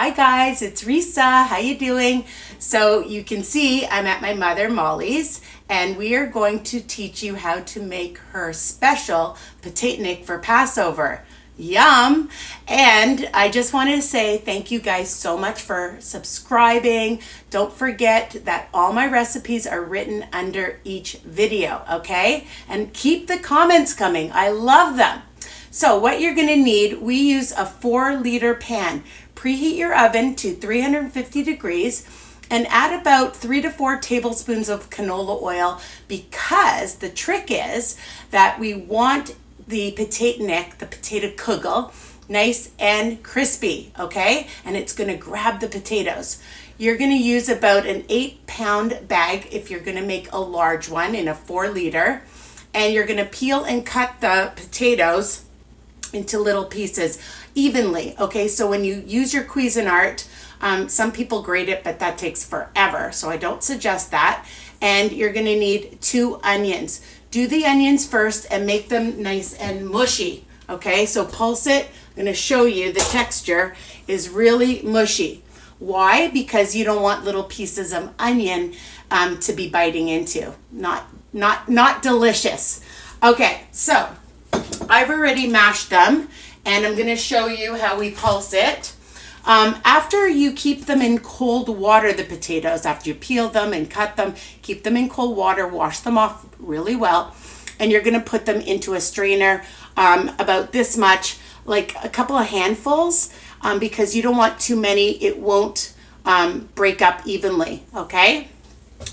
Hi guys, it's Risa. How you doing? So you can see I'm at my mother Molly's and we are going to teach you how to make her special PEREZ for Passover. Yum! And I just wanted to say thank you guys so much for subscribing. Don't forget that all my recipes are written under each video, okay? And keep the comments coming. I love them. So what you're going to need, we use a 4-liter pan. Preheat your oven to 350 degrees and add about 3 to 4 tablespoons of canola oil, because the trick is that we want the PEREZ, the potato kugel, nice and crispy, okay? And it's going to grab the potatoes. You're going to use about an 8-pound bag if you're going to make a large one in a 4-liter. And you're going to peel and cut the potatoes into little pieces evenly, okay? So when you use your Cuisinart, some people grate it, but that takes forever, so I don't suggest that. And you're going to need 2 onions. Do the onions first and make them nice and mushy, okay? So pulse it. I'm going to show you the texture is really mushy. Why? Because you don't want little pieces of onion to be biting into. Not delicious. Okay, so I've already mashed them and I'm going to show you how we pulse it. After you keep them in cold water, the potatoes, after you peel them and cut them, keep them in cold water, wash them off really well, and you're going to put them into a strainer, about this much, like a couple of handfuls, because you don't want too many. It won't break up evenly, okay?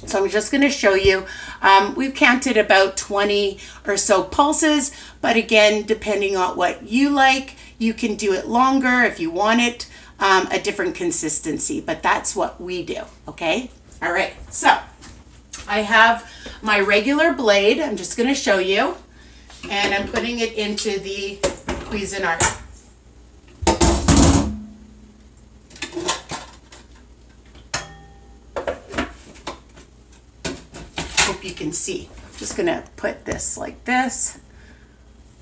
So I'm just going to show you. We've counted about 20 or so pulses, but again, depending on what you like, you can do it longer if you want it a different consistency, but that's what we do, okay? All right, so I have my regular blade. I'm just going to show you, and I'm putting it into the Cuisinart. Hope you can see. I'm just going to put this like this.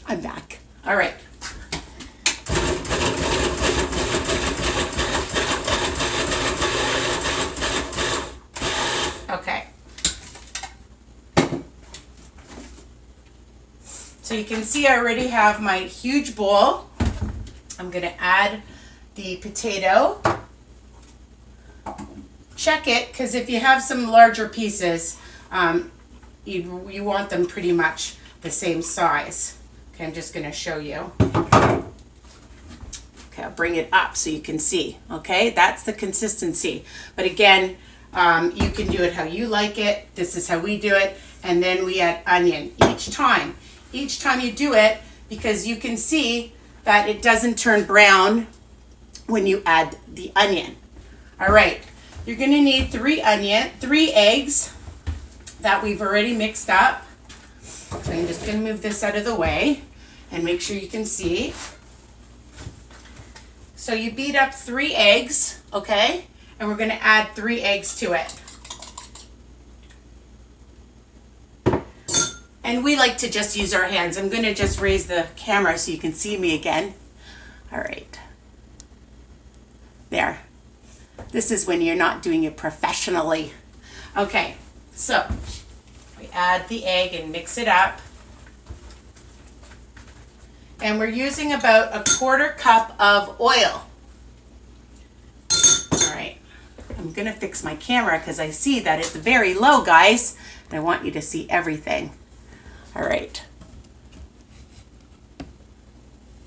I'm back. All right. Okay. So you can see I already have my huge bowl. I'm going to add the potato. Check it, because if you have some larger pieces, you want them pretty much the same size. Okay, I'm just going to show you. Okay, I'll bring it up so you can see. Okay, that's the consistency. But again, you can do it how you like it. This is how we do it. And then we add onion each time. Each time you do it, because you can see that it doesn't turn brown when you add the onion. All right, you're going to need 3 eggs that we've already mixed up. So I'm just going to move this out of the way and make sure you can see. So you beat up 3 eggs, okay? And we're going to add 3 eggs to it. And we like to just use our hands. I'm going to just raise the camera so you can see me again. All right. There. This is when you're not doing it professionally. Okay, so we add the egg and mix it up. And we're using about 1/4 cup of oil. All right. I'm going to fix my camera because I see that it's very low, guys. And I want you to see everything. All right.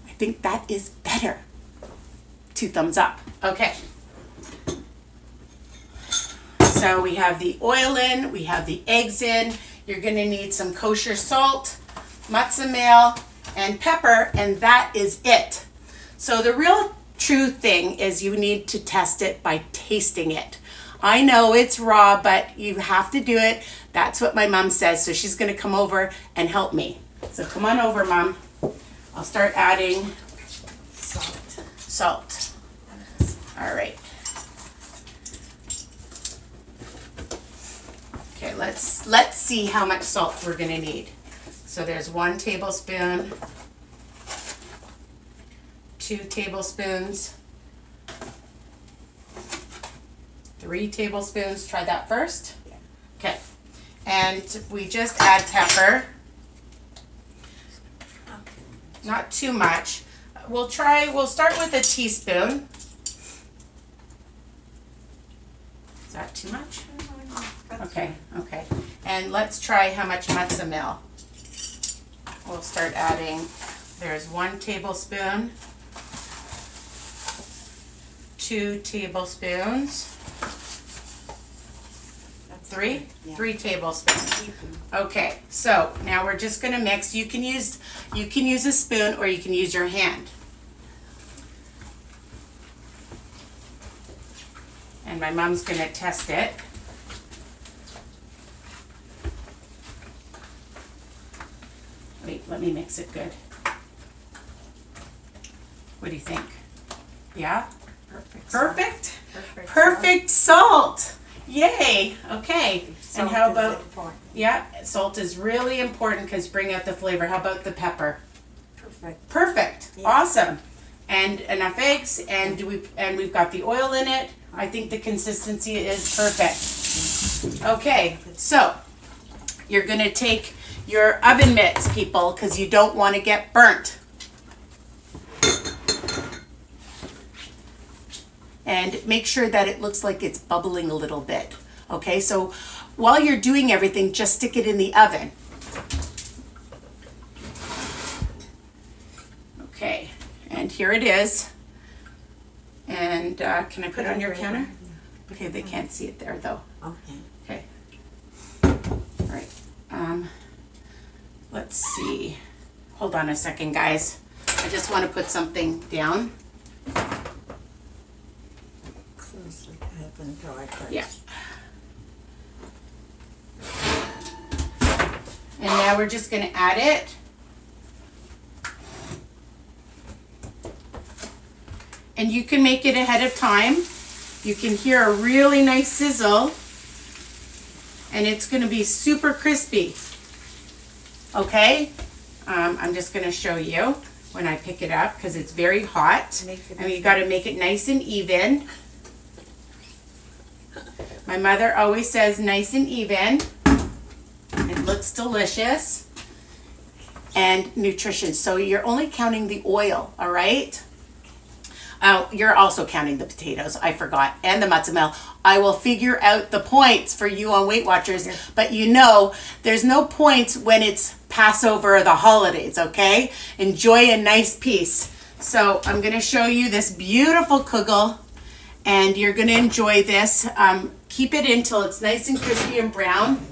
I think that is better. 2 thumbs up. Okay. So we have the oil in, we have the eggs in. You're going to need some kosher salt, matzah meal, and pepper, and that is it. So the real true thing is you need to test it by tasting it. I know it's raw, but you have to do it. That's what my mom says. So she's going to come over and help me. So come on over, Mom. I'll start adding salt. All right. Okay, let's see how much salt we're going to need. So there's 1 tablespoon, 2 tablespoons, 3 tablespoons. Try that first. Okay. And we just add pepper. Not too much. We'll start with a teaspoon. Is that too much? Okay, okay. And let's try how much matzah meal. We'll start adding, there's 1 tablespoon, 2 tablespoons, 3? Yeah. 3 tablespoons. Okay, so now we're just gonna mix. You can use a spoon or you can use your hand. And my mom's gonna test it. Wait, let me mix it good. What do you think? Yeah? Perfect. Perfect? Perfect. Perfect salt. Yay. Okay. Salt and how is about, important. yeah, salt is really important because bring out the flavor. How about the pepper? Perfect. Perfect. Yeah. Awesome. And enough eggs, and we've got the oil in it. I think the consistency is perfect. Okay, so you're gonna take your oven mitts, people, because you don't want to get burnt. And make sure that it looks like it's bubbling a little bit. Okay, so while you're doing everything, just stick it in the oven. Okay, and here it is. And can I put it on your counter? Okay, they can't see it there though. Okay. Okay. All right. Let's see. Hold on a second, guys. I just want to put something down. Close like I have been dry first. Yeah. And now we're just going to add it. And you can make it ahead of time. You can hear a really nice sizzle. And it's going to be super crispy. Okay? I'm just going to show you when I pick it up because it's very hot. And you got to make it nice and even. My mother always says nice and even. It looks delicious. And nutritious. So you're only counting the oil, all right? You're also counting the potatoes, I forgot, and the matzah meal. I will figure out the points for you on Weight Watchers, but you know, there's no points when it's Passover or the holidays, okay? Enjoy a nice piece. So I'm going to show you this beautiful kugel, and you're going to enjoy this. Keep it until it's nice and crispy and brown.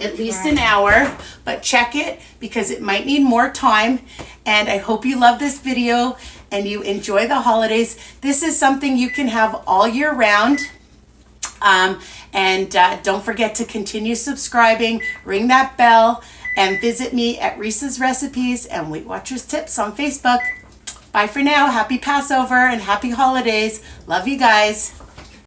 At least an hour, but check it because it might need more time. And I hope you love this video and you enjoy the holidays. This is something you can have all year round. Don't forget to continue subscribing, ring that bell, and visit me at Risa's Recipes and Weight Watchers Tips on Facebook. Bye for now. Happy Passover and happy holidays. Love you guys.